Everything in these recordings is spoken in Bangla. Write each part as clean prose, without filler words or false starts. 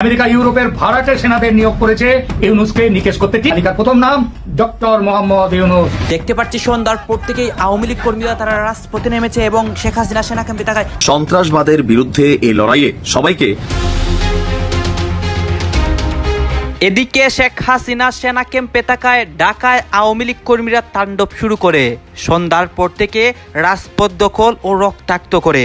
আমেরিকা ইউরোপের ভাড়াটে সেনাদের নিয়োগ করেছে ইউনূসকে নিকেশ করতে। তালিকার প্রথম নাম ডক্টর মোহাম্মদ ইউনূস। দেখতে পাচ্ছি সন্ধ্যার পর থেকেই আওয়ামী লীগ কর্মীরা তারা রাজপথে নেমেছে এবং শেখ হাসিনা সেনা ক্যাম্পে থাকায় সন্ত্রাসবাদের বিরুদ্ধে এই লড়াইয়ে সবাইকে। এদিকে শেখ হাসিনা সেনা ক্যাম্পে থাকায় ঢাকায় আওয়ামী লীগ কর্মীরা তাণ্ডব শুরু করে সন্ধ্যার পর থেকে রাজপথ দখল ও রক্তাক্ত করে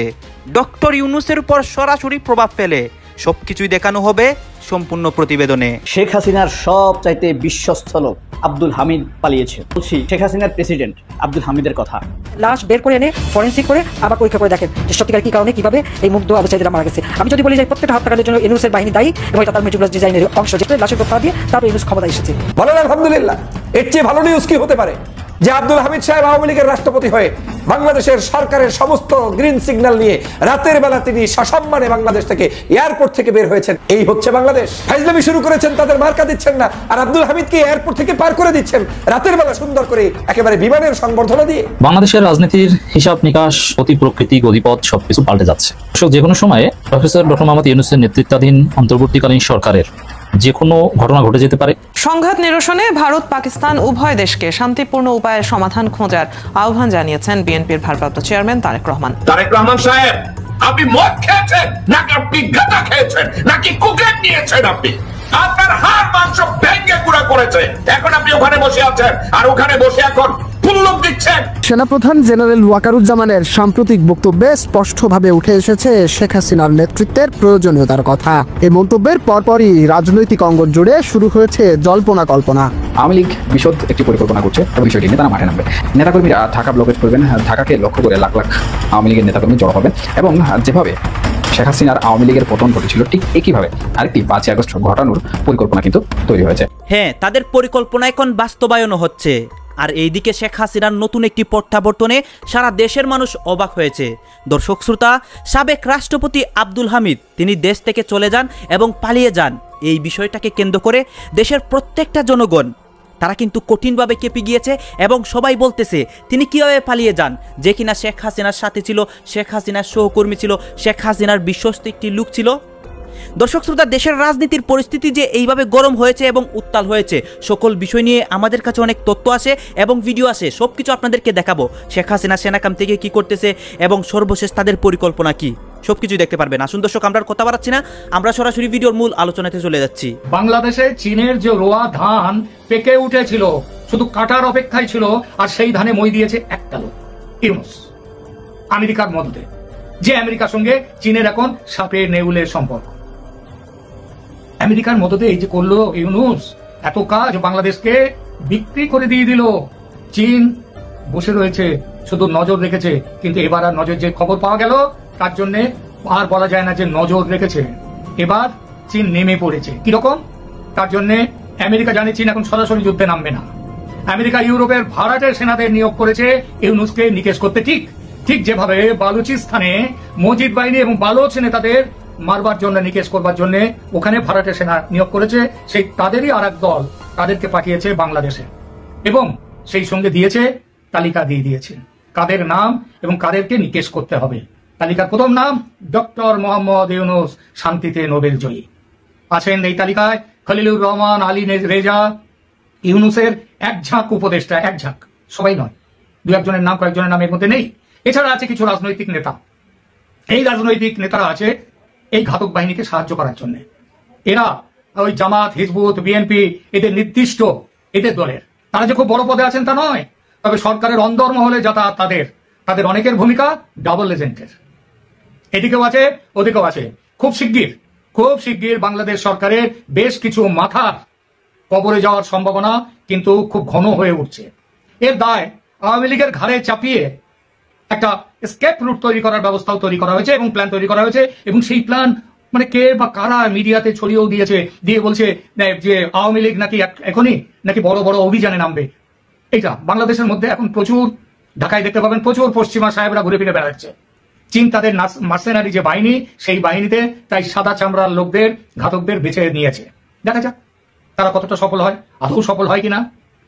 ডক্টর ইউনূসের উপর সরাসরি প্রভাব ফেলে। সবকিছুই দেখানো হবে সম্পূর্ণ প্রতিবেদনে। শেখ হাসিনার সবচাইতে বিশ্বস্ত লোক আব্দুল হামিদ পালিয়েছে। বলছি শেখ হাসিনার প্রেসিডেন্ট আব্দুল হামিদের কথা। লাশ বের করে এনে ফরেন্সিক করে আবার পরীক্ষা করে দেখেন যে সত্যিকার কি কারণে কিভাবে এই মুগ্ধ অবস্থায় মারা গেছে। আমি যদি বলি যে প্রত্যেকটা হত্যাকাণ্ডের জন্য ইউনূসের বাহিনী দায়ী এবং এটা তার মেটিকুলাস ডিজাইনের অংশ, যেটা লাশের কথা দিয়ে তারপর ইউনূস ক্ষমতা এসেছে। বলেন আলহামদুলিল্লাহ। এর চেয়ে ভালো নিউজ কি হতে পারে যে আব্দুল হামিদ সাহেব আওয়ামী লীগের রাষ্ট্রপতি হয়ে বাংলাদেশের সরকারের সমস্ত গ্রিন সিগন্যাল নিয়ে রাতের বেলা তিনি সসম্মানে বাংলাদেশ থেকে এয়ারপোর্ট থেকে বের হয়েছেন। এই হচ্ছে বাংলাদেশ। ফাইজলামি শুরু করেছেন, তাদের মার্কা দিচ্ছেন না, আর আব্দুল হামিদকে এয়ারপোর্ট থেকে পার করে দিচ্ছেন রাতের বেলা সুন্দর করে একেবারে বিমানের সংবর্ধনা দিয়ে। বাংলাদেশের রাজনীতির হিসাব নিকাশ, অতি প্রকৃতি, গতিপথ সবকিছু পাল্টে যাচ্ছে। যে কোনো সময়ে প্রফেসর ডক্টর মোহাম্মদ ইউনূসের নেতৃত্বাধীন অন্তর্বর্তীকালীন সরকারের যে কোনো ঘটনা ঘটে যেতে পারে। সংঘাত নিরসনে ভারত পাকিস্তান উভয় দেশকে শান্তিপূর্ণ উপায়ে সমাধান খোঁজার আহ্বান জানিয়েছেন বিএনপির ভারপ্রাপ্ত চেয়ারম্যান তারেক রহমান। তারেক রহমান সাহেব, আপনি মদ খেয়েছেন নাকি আপনি গাঁজা খেয়েছেন নাকি কোকেন নিয়েছেন? আপনি আপনার হাড় মাংস ভেঙে গুঁড়া করেছে। এখন আপনি ওখানে বসে আছেন আর ওখানে বসে এখন পুল্লুক দিচ্ছেন। সেনাপ্রধান জেনারেল ওয়াকারুজ্জামানের সাম্প্রতিক বক্তব্যে স্পষ্টভাবে উঠে এসেছে শেখ হাসিনার নেতৃত্বের প্রয়োজনীয়তার কথা। এই মন্তব্যের পরপরই রাজনৈতিক অঙ্গন জুড়ে শুরু হয়েছে জল্পনা কল্পনা। আওয়ামী লীগ বিশদ একটি পরিকল্পনা করছে এবং বিষয়টি নিয়ে তারা মাঠে নামবে। নেতাকর্মীরা ঢাকা ব্লকেট করবেন, ঢাকাকে লক্ষ্য করে লাখ লাখ আওয়ামী লীগের নেতাকর্মী জড়ো হবেন এবং যেভাবে শেখ হাসিনার আওয়ামী লীগের পতন ঘটেছিল ঠিক একইভাবে আরেকটি 5ই আগস্ট ঘটানোর পরিকল্পনা কিন্তু তৈরি হয়েছে। হ্যাঁ, তাদের পরিকল্পনা এখন বাস্তবায়নও হচ্ছে। আর এইদিকে শেখ হাসিনার নতুন একটি প্রত্যাবর্তনে সারা দেশের মানুষ অবাক হয়েছে। দর্শক শ্রোতা, সাবেক রাষ্ট্রপতি আব্দুল হামিদ তিনি দেশ থেকে চলে যান এবং পালিয়ে যান। এই বিষয়টাকে কেন্দ্র করে দেশের প্রত্যেকটা জনগণ তারা কিন্তু কঠিনভাবে কেঁপে গিয়েছে এবং সবাই বলতেছে তিনি কীভাবে পালিয়ে যান, যে কিনা শেখ হাসিনার সাথে ছিল, শেখ হাসিনার সহকর্মী ছিল, শেখ হাসিনার বিশ্বস্ত একটি লোক ছিল। দর্শক শ্রোতা, দেশের রাজনীতির পরিস্থিতি যে এইভাবে গরম হয়েছে এবং উত্তাল হয়েছে, সকল বিষয় নিয়ে আমাদের কাছে অনেক তথ্য আসে এবং ভিডিও আসে। সব কিছু আপনাদেরকে দেখাবো। শেখ হাসিনা সেনা ক্যাম্প থেকে কী করতেছে এবং সর্বশেষ তাদের পরিকল্পনা কি, সবকিছু দেখতে পারবেন। আসুন দর্শক, আমরা কথা বাড়াচ্ছি না, আমরা সরাসরি ভিডিওর মূল আলোচনাতে চলে যাচ্ছি। বাংলাদেশে চীনের যে রোয়া ধান পেকে উঠেছিল, শুধু কাটার অপেক্ষায় ছিল, আর সেই ধানে মই দিয়েছে একটা লোক, ইউনূস। আমেরিকার মদতে, যে আমেরিকার সঙ্গে চীনের এখন সাপের নেউলের সম্পর্ক। আমেরিকার মদতে এই যে করলো ইউনূস, এত কাজ বাংলাদেশকে বিক্রি করে দিয়ে দিল। চীন বসে রয়েছে, শুধু নজর রেখেছে, কিন্তু এবার আর নজর, যে খবর পাওয়া গেল তার জন্য আর বলা যায় না যে নজর রেখেছে। এবার চীন নেমে পড়েছে। কিরকম? তার জন্য আমেরিকা জানে চীন এখন সরাসরি যুদ্ধে নামবে না। আমেরিকা ইউরোপের ভাড়াটে সেনাদের নিয়োগ করেছে ইউনূসকে নিকেশ করতে। ঠিক যেভাবে বালুচিস্তানে মজিদ বাহিনী এবং বালোচ নেতাদের মারবার জন্য, নিকেশ করবার জন্য ওখানে ভাড়াটে সেনা নিয়োগ করেছে, সেই তাদেরই আর এক দল তাদেরকে পাঠিয়েছে বাংলাদেশে এবং সেই সঙ্গে দিয়েছে তালিকা দিয়ে দিয়েছে কাদের নাম এবং কাদেরকে নিকেশ করতে হবে। তালিকার প্রথম নাম ডক্টর মোহাম্মদ ইউনূস, শান্তিতে নোবেল জয়ী। আছেন এই তালিকায় খলিলুর রহমান, আলী রেজা, ইউনূসের এক ঝাঁক উপদেষ্টা, এক ঝাঁক, সবাই নয়, দু একজনের নাম, কয়েকজনের নাম এর মধ্যে নেই। এছাড়া আছে কিছু রাজনৈতিক নেতা। এই রাজনৈতিক নেতারা আছে এই ঘাতক বাহিনীকে সাহায্য করার জন্য। এরা ওই জামাত, হিজবুত, বিএনপি, এদের নির্দিষ্ট এদের দলের, তারা যে খুব বড় পদে আছেন তা নয়, তবে সরকারের অন্দরমহলে যাতায়াত তাদের অনেকের ভূমিকা ডাবল এজেন্টের। এদিকেও আছে, ওদিকেও আছে। খুব শিগগির বাংলাদেশ সরকারের বেশ কিছু মাথার কবরে যাওয়ার সম্ভাবনা কিন্তু খুব ঘন হয়ে উঠছে। এর দায় আওয়ামী লীগের ঘাড়ে চাপিয়ে একটা স্কেপ রুট তৈরি করার ব্যবস্থাও তৈরি করা হয়েছে এবং প্ল্যান তৈরি করা হয়েছে। এবং সেই প্ল্যান মানে কে বা কারা মিডিয়াতে ছড়িয়েও দিয়েছে, দিয়ে বলছে যে আওয়ামী লীগ নাকি এখনই নাকি বড় বড় অভিযানে নামবে। এইটা বাংলাদেশের মধ্যে এখন প্রচুর, ঢাকায় দেখতে পাবেন প্রচুর পশ্চিমা সাহেবরা ঘুরে ফিরে বেড়াচ্ছে। চীন তাদের মার্সেনারি যে বাহিনী, সেই বাহিনীতে তাই সাদা চামড়ার লোকদের, ঘাতকদের বেছে নিয়েছে। দেখা যাক তারা কতটা সফল হয়, আদৌ সফল হয় কিনা।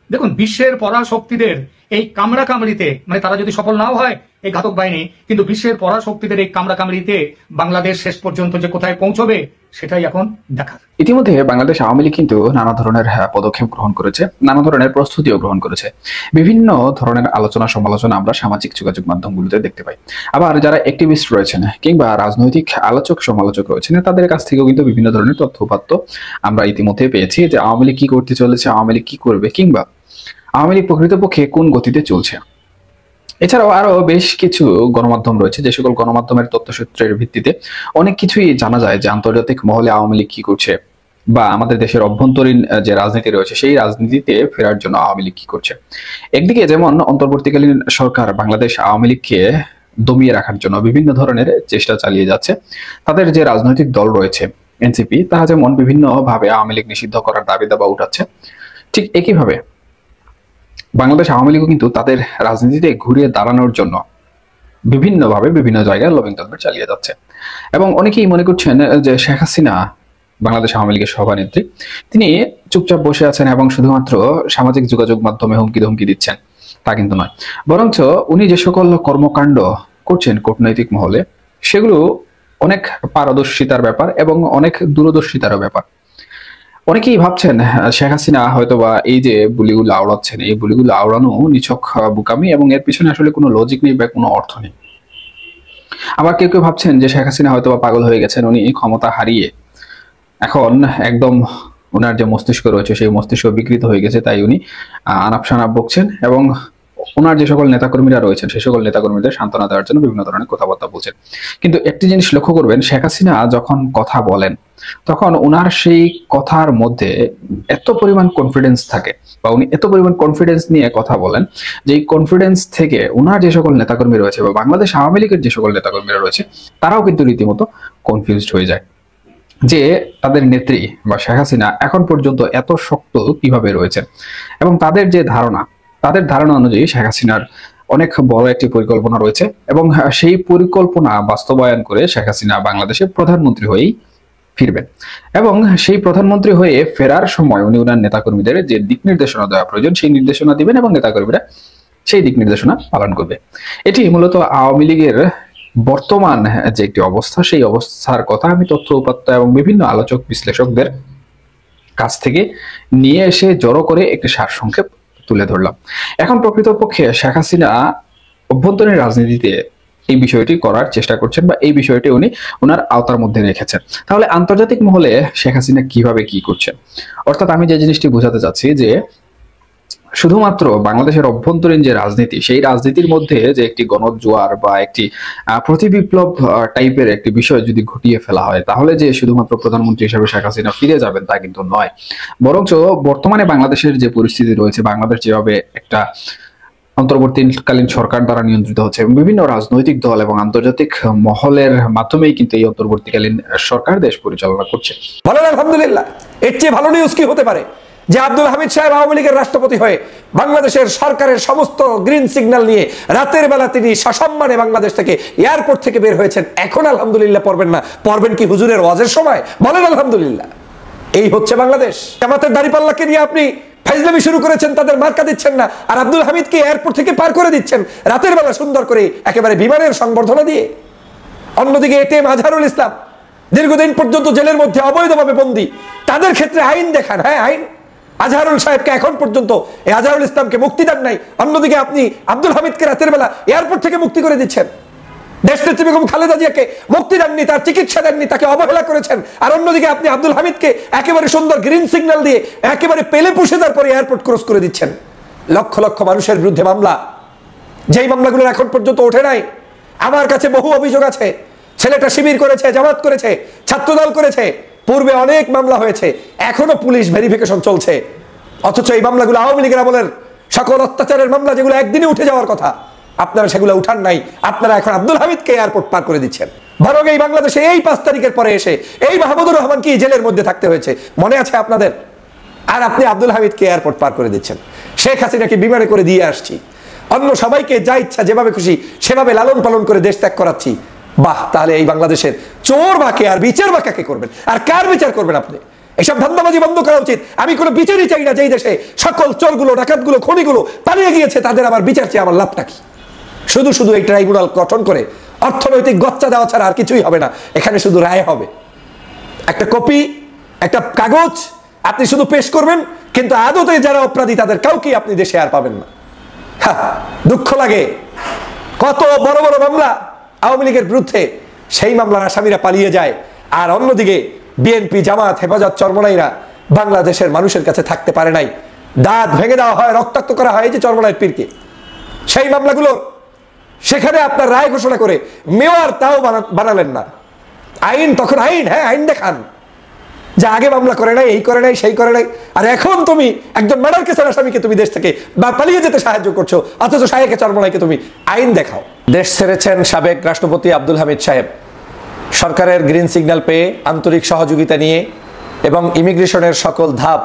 দেখুন, বিশ্বের পরাশক্তিদের এই কামড়াকামড়িতে, মানে তারা যদি সফল নাও হয়, এই ঘাতক বাহিনী, কিন্তু বিশ্বের পরাশক্তিদের এই কামড়াকামড়িতে বাংলাদেশ শেষ পর্যন্ত যে কোথায় পৌঁছবে সেটাই এখন দেখার। ইতিমধ্যে বাংলাদেশ আওয়ামী লীগ কিন্তু নানা ধরনের পদক্ষেপ গ্রহণ করেছে, নানা ধরনের প্রস্তুতিও গ্রহণ করেছে। বিভিন্ন ধরনের আলোচনা সমালোচনা আমরা সামাজিক যোগাযোগ মাধ্যমগুলোতে দেখতে পাই। আবার যারা অ্যাক্টিভিস্ট রয়েছেন কিংবা রাজনৈতিক আলোচক সমালোচক রয়েছেন তাদের কাছ থেকেও কিন্তু বিভিন্ন ধরনের তথ্য উপাত্ত আমরা ইতিমধ্যে পেয়েছি যে আওয়ামী লীগ কি করতে চলেছে, আওয়ামী লীগ কি করবে, কিংবা আওয়ামী লীগ প্রকৃতপক্ষে কোন গতিতে চলছে। এছাড়াও আরো বেশ কিছু গণমাধ্যম রয়েছে যে সকল গণমাধ্যমের তথ্যসূত্রের ভিত্তিতে অনেক কিছুই জানা যায় যে আন্তর্জাতিক মহলে আওয়ামী লীগ কি করছে বা আমাদের দেশের অভ্যন্তরীণ যে রাজনীতি রয়েছে সেই রাজনীতিতে ফেরার জন্য আওয়ামী লীগ কি করছে। একদিকে যেমন অন্তর্বর্তীকালীন সরকার বাংলাদেশ আওয়ামী লীগকে দমিয়ে রাখার জন্য বিভিন্ন ধরনের চেষ্টা চালিয়ে যাচ্ছে। তাদের যে রাজনৈতিক দল রয়েছে এনসিপি, তারা যেমন বিভিন্নভাবে আওয়ামী লীগ নিষিদ্ধ করার দাবি দাবা উঠাচ্ছে, ঠিক একইভাবে বাংলাদেশ আওয়ামী লীগও কিন্তু তাদের রাজনীতিতে ঘুরিয়ে দাঁড়ানোর জন্য বিভিন্নভাবে বিভিন্ন জায়গায় লবিং তদবির চালিয়ে যাচ্ছে। এবং অনেকেই মনে করছেন যে শেখ হাসিনা বাংলাদেশ আওয়ামী লীগের সভানেত্রী, তিনি চুপচাপ বসে আছেন এবং শুধুমাত্র সামাজিক যোগাযোগ মাধ্যমে হুমকি ধমকি দিচ্ছেন, তা কিন্তু নয়। বরঞ্চ উনি যে সকল কর্মকাণ্ড করছেন কূটনৈতিক মহলে সেগুলো অনেক পারদর্শিতার ব্যাপার এবং অনেক দূরদর্শিতারও ব্যাপার। অনেকেই ভাবছেন শেখ হাসিনা হয়তোবা এই যে বুলিগুলো আওড়াচ্ছেন, এই বুলিগুলো আওড়ানো নিছক বুকামি এবং এর পিছনে আসলে কোনো লজিক নেই বা কোনো অর্থ নেই। আবার কেউ কেউ ভাবছেন যে শেখ হাসিনা হয়তোবা পাগল হয়ে গেছেন, উনি ক্ষমতা হারিয়ে এখন একদম ওনার যে মস্তিষ্ক রয়েছে সেই মস্তিষ্ক বিকৃত হয়ে গেছে, তাই উনি আনাপ শানাপ বকছেন এবং ওনার যে সকল নেতাকর্মীরা রয়েছেন সেই সকল নেতাকর্মীদের সান্ত্বনা দেওয়ার জন্য বিভিন্ন ধরনের কথাবার্তা বলছেন। কিন্তু একটি জিনিস লক্ষ্য করবেন, শেখ হাসিনা যখন কথা বলেন তখন ওনার সেই কথার মধ্যে এত পরিমাণ কনফিডেন্স থাকে বা উনি এত পরিমাণ কনফিডেন্স নিয়ে কথা বলেন যে এই কনফিডেন্স থেকে ওনার যে সকল নেতাকর্মী রয়েছে বা বাংলাদেশ আওয়ামী লীগের যে সকল নেতাকর্মীরা রয়েছে তারাও কিন্তু রীতিমতো কনফিউজড হয়ে যায় যে তাদের নেত্রী বা শেখ হাসিনা এখন পর্যন্ত এত শক্ত কিভাবে রয়েছে। এবং তাদের যে ধারণা অনুযায়ী শেখ হাসিনার অনেক বড় একটি পরিকল্পনা রয়েছে এবং সেই পরিকল্পনা বাস্তবায়ন করে শেখ হাসিনা বাংলাদেশের প্রধানমন্ত্রী হয়েই ফিরবেন এবং সেই প্রধানমন্ত্রী হয়ে ফেরার সময় উনি ওনার নেতাকর্মীদের যে দিক নির্দেশনা দেওয়া প্রয়োজন সেই নির্দেশনা দিবেন এবং নেতাকর্মীরা সেই দিক নির্দেশনা পালন করবে। এটি মূলত আওয়ামী লীগের বর্তমান যে একটি অবস্থা, সেই অবস্থার কথা আমি তথ্য উপাত্ত এবং বিভিন্ন আলোচক বিশ্লেষকদের কাছ থেকে নিয়ে এসে জড়ো করে একটি সারসংক্ষেপ তুলে ধরলাম। এখন প্রকৃতপক্ষে শেখ হাসিনা অভ্যন্তরীণ রাজনীতিতে এই বিষয়টি করার চেষ্টা করছেন বা এই বিষয়টি উনি ওনার আওতার মধ্যে রেখেছেন। তাহলে আন্তর্জাতিক মহলে শেখ হাসিনা কিভাবে কি করছেন, অর্থাৎ আমি যে জিনিসটি বোঝাতে চাচ্ছি যে শুধুমাত্র বাংলাদেশের অভ্যন্তরীণ যে রাজনীতি সেই রাজনীতির মধ্যে যে একটি গণজোয়ার বা একটি প্রতিবিপ্লব টাইপের একটি বিষয় যদি ঘটিয়ে ফেলা হয় তাহলে যে শুধুমাত্র প্রধানমন্ত্রী হিসেবে শেখ হাসিনা ফিরে যাবেন তা কিন্তু নয়। বরঞ্চ বর্তমানে বাংলাদেশের যে পরিস্থিতি রয়েছে, বাংলাদেশ যেভাবে একটা অন্তর্বর্তীকালীন সরকার দ্বারা নিয়ন্ত্রিত হচ্ছে বিভিন্ন রাজনৈতিক দল এবং আন্তর্জাতিক মহলের মাধ্যমেই কিন্তু এই অন্তর্বর্তীকালীন সরকার দেশ পরিচালনা করছে। বলেন আলহামদুলিল্লাহ। এর চেয়ে ভালো নিউজ কি হতে পারে যে আব্দুল হামিদ সাহেব আওয়ামী লীগের রাষ্ট্রপতি হয়ে বাংলাদেশের সরকারের সমস্ত গ্রিন সিগন্যাল নিয়ে রাতের বেলা তিনি সসম্মানে বাংলাদেশ থেকে এয়ারপোর্ট থেকে বের হয়েছেন। এখন আলহামদুলিল্লাহ পড়বেন না, পড়বেন কি হুজুরের ওয়াজের সময়? বলেন আলহামদুলিল্লাহ। এই হচ্ছে বাংলাদেশ। জামাতের দাড়িপাল্লাকে নিয়ে আপনি ফাইজলামি শুরু করেছেন, তাদের মার্কা দিচ্ছেন না, আর আব্দুল হামিদকে এয়ারপোর্ট থেকে পার করে দিচ্ছেন রাতের বেলা সুন্দর করে একেবারে বিমানের সংবর্ধনা দিয়ে। অন্যদিকে এটিএম আজহারুল ইসলাম দীর্ঘদিন পর্যন্ত জেলের মধ্যে অবৈধভাবে বন্দী, তাদের ক্ষেত্রে আইন দেখান। হ্যাঁ, আইন। আজহারুল সাহেবকে এখন পর্যন্ত এই আজহারুল ইসলামকে মুক্তি দেন নাই, অন্যদিকে আপনি আব্দুল হামিদকে রাতের বেলা এয়ারপোর্ট থেকে মুক্তি করে দিচ্ছেন। দেশনেত্রী বেগম খালেদা জিয়াকে মুক্তি দেননি, তার চিকিৎসা দেননি, তাকে অবহেলা করেছেন, আর অন্যদিকে আপনি আব্দুল হামিদকে একেবারে সুন্দর গ্রিন সিগন্যাল দিয়ে একেবারে পেলে পুষে দেওয়ার পরে এয়ারপোর্ট ক্রস করে দিচ্ছেন। লক্ষ লক্ষ মানুষের বিরুদ্ধে মামলা, যেই মামলাগুলো এখন পর্যন্ত ওঠে নাই। আমার কাছে বহু অভিযোগ আছে, ছেলেটা শিবির করেছে, জামাত করেছে, ছাত্রদল করেছে, পূর্বে অনেক মামলা হয়েছে, এখনো পুলিশ ভেরিফিকেশন চলছে। অথচ এই মামলাগুলো আওয়ামী লীগের আমলের সকল অত্যাচারের মামলা, যেগুলো একদিনে উঠে যাওয়ার কথা, আপনারা সেগুলো উঠান নাই। আপনারা এখন আব্দুল হামিদকে এয়ারপোর্ট পার করে দিচ্ছেন। বরং এই বাংলাদেশে এই 5 তারিখের পরে এসে এই মাহমুদুর রহমানকে জেলের মধ্যে থাকতে হয়েছে, মনে আছে আপনাদের? আর আপনি আব্দুল হামিদকে এয়ারপোর্ট পার করে দিচ্ছেন। শেখ হাসিনাকে বিমানে করে দিয়ে আসছি, অন্য সবাইকে যা ইচ্ছা যেভাবে খুশি সেভাবে লালন পালন করে দেশ ত্যাগ করাচ্ছি। বাহ, তাহলে এই বাংলাদেশের চোর বাকে আর বিচার বা কাকে করবেন? আর কার বিচার করবেন আপনি? এসব ধান্দাবাজি বন্ধ করা উচিত। আমি কোনো বিচারই চাই না যেই দেশে সকল চোরগুলো, ডাকাতগুলো, খনিগুলো পালিয়ে গিয়েছে, তাদের আবার বিচার চেয়ে আমার লাভটা কি? শুধু শুধু এই ট্রাইব্যুনাল গঠন করে অর্থনৈতিক গচ্চা দেওয়া ছাড়া আর কিছুই হবে না। এখানে শুধু রায় হবে, একটা কপি, একটা কাগজ আপনি শুধু পেশ করবেন, কিন্তু আদতে যারা অপরাধী তাদের কাউকে আপনি দেশে আর পাবেন না। দুঃখ লাগে, কত বড় বড় মামলা আওয়ামী লীগের বিরুদ্ধে, সেই মামলার আসামিরা পালিয়ে যায়, আর অন্যদিকে বিএনপি, জামাত, হেফাজত, চরমনাইরা বাংলাদেশের মানুষের কাছে থাকতে পারে নাই। দাঁত ভেঙে দেওয়া হয়, রক্তাক্ত করা হয় যে চরমনাইয়ের পীরকে। সেই মামলাগুলো সেখানে আপনার রায় ঘোষণা করে মেয়র তাও বানালেন না। আইন তখন আইন, হ্যাঁ আইন দেখান, যে আগে মামলা করে নাই, এই করে নাই, সেই করে নাই, আর এখন তুমি একজন মার্ডার কেসের আসামিকে তুমি দেশ থেকে বা পালিয়ে যেতে সাহায্য করছো, অথচ শাহেকে চরমনাইকে তুমি আইন দেখাও। দেশ ছেড়েছেন সাবেক রাষ্ট্রপতি আব্দুল হামিদ সাহেব। সরকারের গ্রিন সিগন্যাল পেয়ে আন্তরিক সহযোগিতা নিয়ে এবং ইমিগ্রেশনের সকল ধাপ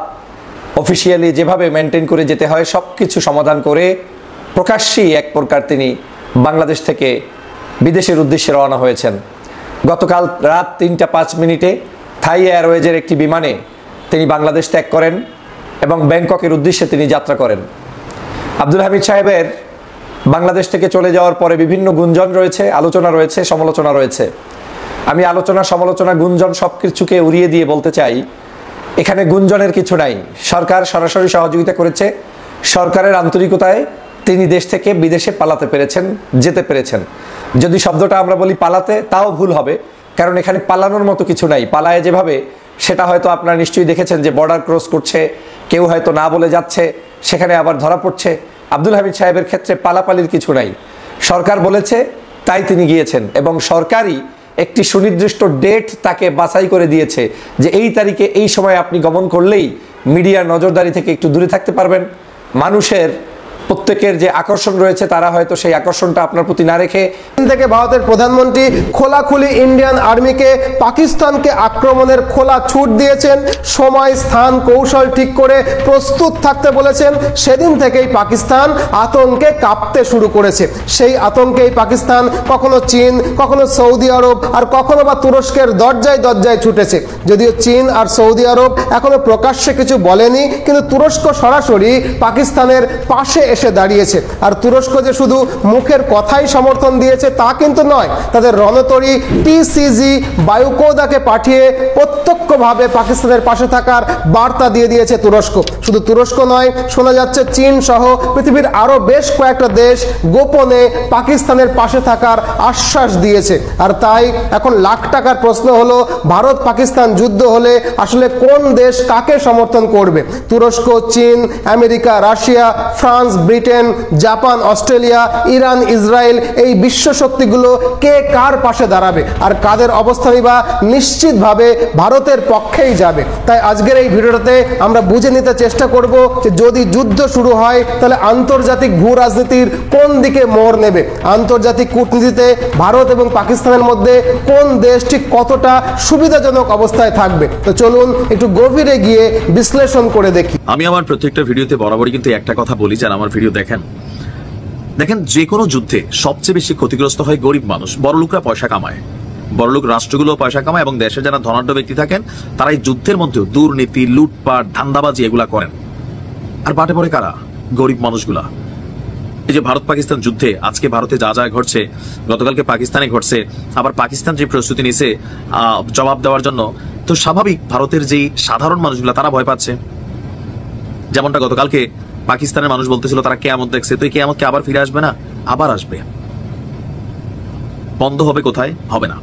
অফিসিয়ালি যেভাবে মেনটেন করে যেতে হয় সব কিছু সমাধান করে প্রকাশ্যেই এক প্রকার তিনি বাংলাদেশ থেকে বিদেশের উদ্দেশ্যে রওনা হয়েছেন। গতকাল রাত 3টা 5 মিনিটে থাই এয়ারওয়েজের একটি বিমানে তিনি বাংলাদেশ ত্যাগ করেন এবং ব্যাংককের উদ্দেশ্যে তিনি যাত্রা করেন। আব্দুল হামিদ সাহেবের বাংলাদেশ থেকে চলে যাওয়ার পরে বিভিন্ন গুঞ্জন রয়েছে, আলোচনা রয়েছে, সমালোচনা রয়েছে। আমি আলোচনা, সমালোচনা, গুঞ্জন সব কিছুকে উড়িয়ে দিয়ে বলতে চাই, এখানে গুঞ্জনের কিছু নাই। সরকার সরাসরি সহযোগিতা করেছে, সরকারের আন্তরিকতায় তিনি দেশ থেকে বিদেশে পালাতে পেরেছেন, যেতে পেরেছেন। যদি শব্দটা আমরা বলি পালাতে, তাও ভুল হবে, কারণ এখানে পালানোর মতো কিছু নাই। পালায় যেভাবে, সেটা হয়তো আপনারা নিশ্চয়ই দেখেছেন যে বর্ডার ক্রস করছে, কেউ হয়তো না বলে যাচ্ছে, সেখানে আবার ধরা পড়ছে। আব্দুল হামিদ সাহেবের ক্ষেত্রে পালাপালির কিছু নাই। সরকার বলেছে তাই তিনি গিয়েছেন, এবং সরকারই একটি সুনির্দিষ্ট ডেট তাকে বাছাই করে দিয়েছে যে এই তারিখে এই সময় আপনি গমন করলেই মিডিয়ার নজরদারি থেকে একটু দূরে থাকতে পারবেন। মানুষের প্রত্যেকের যে আকর্ষণ রয়েছে, তারা হয়তো সেই আকর্ষণটা আপনার প্রতি না রেখে থেকে ভারতের প্রধানমন্ত্রী খোলাখুলি ইন্ডিয়ান আর্মিকে পাকিস্তানকে আক্রমণের খোলা ছুট দিয়েছেন, সময়, স্থান, কৌশল ঠিক করে প্রস্তুত থাকতে বলেছেন। সেদিন থেকেই পাকিস্তান আতঙ্কে কাঁপতে শুরু করেছে। সেই আতঙ্কেই পাকিস্তান কখনো চীন, কখনো সৌদি আরব, আর কখনো বা তুরস্কের দরজায় দরজায় ছুটেছে। যদিও চীন আর সৌদি আরব এখনো প্রকাশ্যে কিছু বলেনি, কিন্তু তুরস্ক সরাসরি পাকিস্তানের পাশে এসে দাঁড়িয়েছে। আর তুরস্ক যে শুধু মুখের কথাই সমর্থন দিয়েছে তা কিন্তু নয়, তাদের রণতরী টিসিজি বায়ুকোদাকে পাঠিয়ে প্রত্যক্ষভাবে পাকিস্তানের পাশে থাকার বার্তা দিয়ে দিয়েছে তুরস্ক। শুধু তুরস্ক নয়, শোনা যাচ্ছে চীন সহ পৃথিবীর আরো বেশ কয়েকটা দেশ গোপনে পাকিস্তানের পাশে থাকার আশ্বাস দিয়েছে। আর তাই এখন লাখ টাকার প্রশ্ন হলো, ভারত পাকিস্তান যুদ্ধ হলে আসলে কোন দেশ কাকে সমর্থন করবে? তুরস্ক, চীন, America, Russia, France, Britain, Japan, Australia, Iran, Israel, এই বিশ্ব শক্তিগুলো কে কার পাশে দাঁড়াবে? আর কাদের অবস্থানই বা নিশ্চিতভাবে ভারতের পক্ষেই যাবে। তাই আজকের এই ভিডিওটাতে আমরা বুঝে নিতে চেষ্টা করব যে যদি যুদ্ধ শুরু হয় তাহলে আন্তর্জাতিক ভূ রাজনীতির কোন দিকে মোড় নেবে, আন্তর্জাতিক কূটনীতিতে ভারত এবং পাকিস্তানের মধ্যে কোন দেশ ঠিক কতটা সুবিধাজনক অবস্থায় থাকবে। তো চলুন একটু গভীরে গিয়ে বিশ্লেষণ করে দেখি। আমি আমার প্রত্যেকটা ভিডিওতে বরাবরই কিন্তু একটা কথা বলি, যারা আমার ভিডিও দেখেন, যে কোনো যুদ্ধে সবচেয়ে বেশি ক্ষতিগ্রস্ত হয় গরিব মানুষ। বড়লোকরা পয়সা কামায়, বড়লোক রাষ্ট্রগুলো পয়সা কামায়, এবং দেশে যারা ধনাঢ্য ব্যক্তি থাকেন তারা এই যুদ্ধের মধ্যেও দুর্নীতি, লুটপাট, ধান্দাবাজি এগুলা করেন। আর বাটে পড়ে কারা? গরিব মানুষগুলা। এই যে ভারত পাকিস্তান যুদ্ধে আজকে ভারতে যা যা ঘটছে, গতকালকে পাকিস্তানে ঘটছে, আবার পাকিস্তান যে প্রস্তুতি নিছে জবাব দেওয়ার জন্য, তো স্বাভাবিক ভারতের যে সাধারণ মানুষগুলা তারা ভয় পাচ্ছে। যেমনটা গতকালকে পাকিস্তানের মানুষ বলতেছিল তারা কিয়ামত দেখছে, তো এই কিয়ামতকে আবার ফিরে আসবে না? আবার আসবে। বন্ধ হবে কোথায়? হবে না।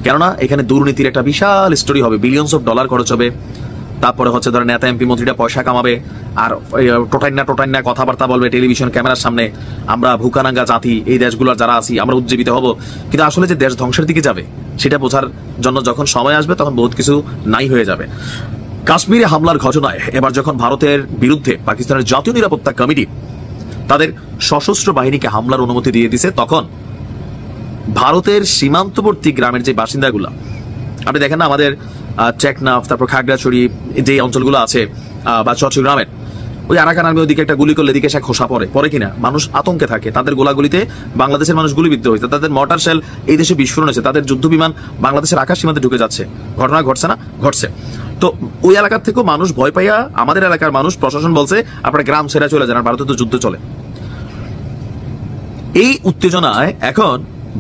কেননা এখানে দুর্নীতির একটা বিশাল স্টোরি হবে, বিলিয়নস অফ ডলার খরচ হবে। তারপরে হচ্ছে ধরেন নেতা এমপি মন্ত্রীরা পয়সা কামাবে, আর টোটাইনা কথাবার্তা বলবে টেলিভিশন ক্যামেরার সামনে, আমরা ভুকানাঙ্গা জাতি, এই দেশগুলোর যারা আছি আমরা উজ্জীবিত হব। কিন্তু আসলে যে দেশ ধ্বংসের দিকে যাবে সেটা বোঝার জন্য যখন সময় আসবে তখন বহুত কিছু নাই হয়ে যাবে। কাশ্মীরে হামলার ঘটনায় এবার যখন ভারতের বিরুদ্ধে পাকিস্তানের জাতীয় নিরাপত্তা কমিটি তাদের সশস্ত্র বাহিনীকে হামলার অনুমতি দিয়ে দিছে, তখন ভারতের সীমান্তবর্তী গ্রামের যে বাসিন্দাগুলা, আপনি দেখেন না আমাদের টেকনাফ, তারপর খাগড়াছড়ি যে অঞ্চলগুলো আছে, বা চট্টগ্রামের ওই আরাকান আর্মি ওদিকে একটা গুলি করলে এদিকে সে খোসা পড়ে কিনা, মানুষ আতঙ্কে থাকে। তাদের গোলাগুলিতে বাংলাদেশের মানুষ গুলিবিদ্ধ হয়েছে, তাদের মর্টার শেল এই দেশে বিস্ফোরণ হয়েছে, তাদের যুদ্ধ বিমান বাংলাদেশের আকাশ সীমাতে ঢুকে যাচ্ছে। ঘটনা ঘটছে না? ঘটছে। তো ওই এলাকার থেকেও মানুষ ভয় পাইয়া, আমাদের এলাকার মানুষ, প্রশাসন বলছে আপনারা গ্রাম ছেড়ে চলে যান, আর ভারতে তো যুদ্ধ চলে। এই উত্তেজনায় এখন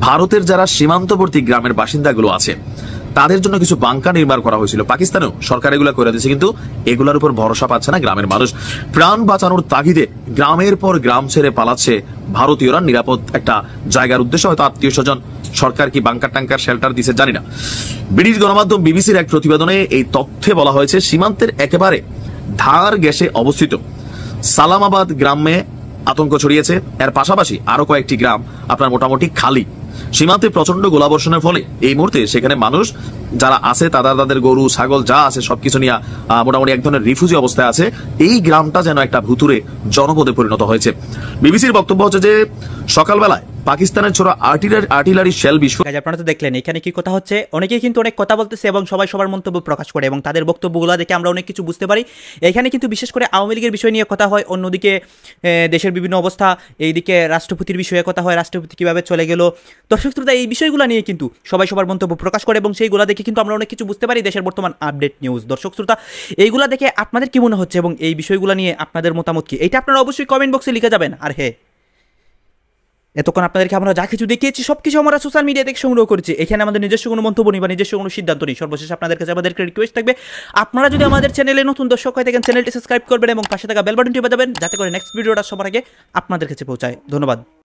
ভারতের যারা সীমান্তবর্তী গ্রামের বাসিন্দাগুলো আছে তাদের জন্য কিছু বাংকার নির্মাণ করা হয়েছিল, পাকিস্তানেও সরকার এগুলো করে দিয়েছে, কিন্তু এগুলোর উপর ভরসা পাচ্ছে না গ্রামের মানুষ। প্রাণ বাঁচানোর তাগিদে গ্রামের পর গ্রাম ছেড়ে পালাচ্ছে ভারতীয়রা নিরাপদ একটা জায়গার উদ্দেশ্যে, হয়তো আত্মীয় স্বজন, সরকার কি বাংকার টাঙ্কার শেল্টার দিছে জানি না। ব্রিটিশ গণমাধ্যম বিবিসির এক প্রতিবেদনে এই তথ্যে বলা হয়েছে সীমান্তের একেবারে ধার গ্যাসে অবস্থিত সালামাবাদ গ্রামে আতঙ্ক ছড়িয়েছে। এর পাশাপাশি আরো কয়েকটি গ্রাম আপনার মোটামুটি খালি। সীমান্তে প্রচন্ড গোলাবর্ষণের ফলে এই মুহূর্তে সেখানে মানুষ যারা আছে তাদের গরু ছাগল যা আছে সবকিছু নিয়ে মোটামুটি এক ধরনের রিফিউজি অবস্থায় আছে। এই গ্রামটা যেন একটা ভুতুরে জনপদে পরিণত হয়েছে। বিবিসির বক্তব্য হচ্ছে যে সকালবেলায় পাকিস্তানের ছোড়া আর্টিলারি শেল বিস্ফোরণ। আপনারা তো দেখলেন এখানে কি কথা হচ্ছে, অনেকেই কিন্তু অনেক কথা বলতেছে এবং সবাই সবার মন্তব্য প্রকাশ করে এবং তাদের বক্তব্যগুলো দেখে আমরা অনেক কিছু বুঝতে পারি। এখানে কিন্তু বিশেষ করে আওয়ামী লীগের বিষয় নিয়ে কথা হয়, অন্যদিকে দেশের বিভিন্ন অবস্থা, এইদিকে রাষ্ট্রপতির বিষয়ে কথা হয়, রাষ্ট্রপতি কীভাবে চলে গেল। দর্শক শ্রোতা, এই বিষয়গুলো নিয়ে কিন্তু সবাই সবার মন্তব্য প্রকাশ করে এবং সেইগুলো দেখে কিন্তু আমরা অনেক কিছু বুঝতে পারি দেশের বর্তমান আপডেট নিউজ। দর্শক শ্রোতা, এইগুলা দেখে আপনাদের কি মনে হচ্ছে এবং এই বিষয়গুলো নিয়ে আপনাদের মতামত কি, এটা আপনারা অবশ্যই কমেন্ট বক্সে লিখে যাবেন। আর হ্যাঁ, এতক্ষণ আপনাদেরকে আমরা যা কিছু দেখিয়েছি সবকিছু আমরা সোশ্যাল মিডিয়া থেকে সংগ্রহ করেছি, এখানে আমাদের নিজস্ব কোনো মন্তব্য নেই বা নিজস্ব কোনো সিদ্ধান্ত নেই। সর্বশেষ আপনাদের কাছে আমাদেরকে রিকোয়েস্ট থাকবে, আপনারা যদি আমাদের চ্যানেলে নতুন দর্শক হয়ে থাকেন চ্যানেলটি সাবস্ক্রাইব করবেন এবং পাশে থাকা বেল বাটনটি বাজাবেন যাতে করে নেক্সট ভিডিওটা সবার আগে আপনাদের কাছে পৌঁছায়। ধন্যবাদ।